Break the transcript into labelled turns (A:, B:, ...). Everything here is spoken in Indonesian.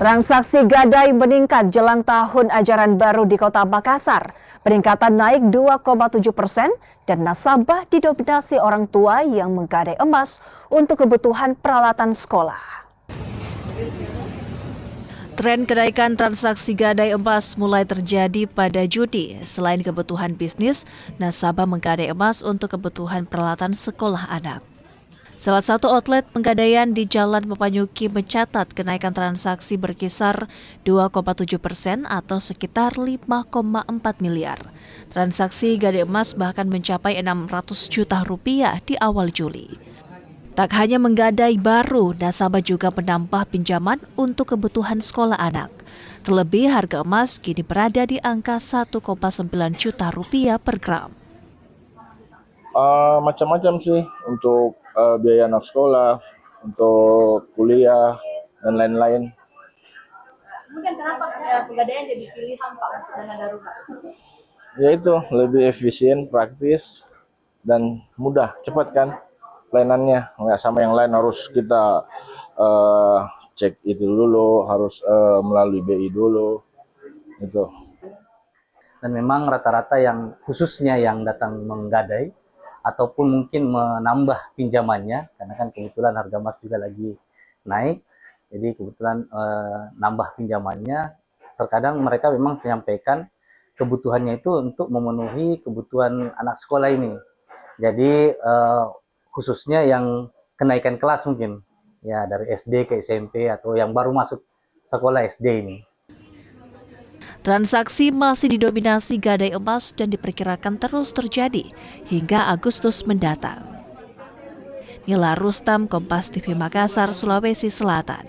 A: Transaksi gadai meningkat jelang tahun ajaran baru di Kota Makassar. Peningkatan naik 2,7% dan nasabah didominasi orang tua yang menggadai emas untuk kebutuhan peralatan sekolah. Tren kenaikan transaksi gadai emas mulai terjadi pada Juni. Selain kebutuhan bisnis, nasabah menggadai emas untuk kebutuhan peralatan sekolah anak. Salah satu outlet penggadaian di Jalan Mapanyuki mencatat kenaikan transaksi berkisar 2,7% atau sekitar 5,4 miliar. Transaksi gadai emas bahkan mencapai 600 juta rupiah di awal Juli. Tak hanya menggadai baru, nasabah juga menambah pinjaman untuk kebutuhan sekolah anak. Terlebih harga emas kini berada di angka 1,9 juta rupiah per gram.
B: Macam-macam sih untuk biaya anak sekolah, untuk kuliah dan lain-lain.
C: Kemudian kenapa pegadaian jadi pilihan Pak untuk dana darurat?
B: Ya itu lebih efisien, praktis dan mudah, cepat kan pelayanannya. Nggak sama yang lain harus kita cek itu dulu, harus melalui BI dulu, itu.
D: Dan memang rata-rata yang khususnya yang datang menggadai ataupun mungkin menambah pinjamannya, karena kan kebetulan harga emas juga lagi naik, jadi kebetulan nambah pinjamannya. Terkadang mereka memang menyampaikan kebutuhannya itu untuk memenuhi kebutuhan anak sekolah ini. Jadi khususnya yang kenaikan kelas mungkin, ya dari SD ke SMP atau yang baru masuk sekolah SD ini.
A: Transaksi masih didominasi gadai emas dan diperkirakan terus terjadi hingga Agustus mendatang. Nila Rustam, Kompas TV Makassar, Sulawesi Selatan.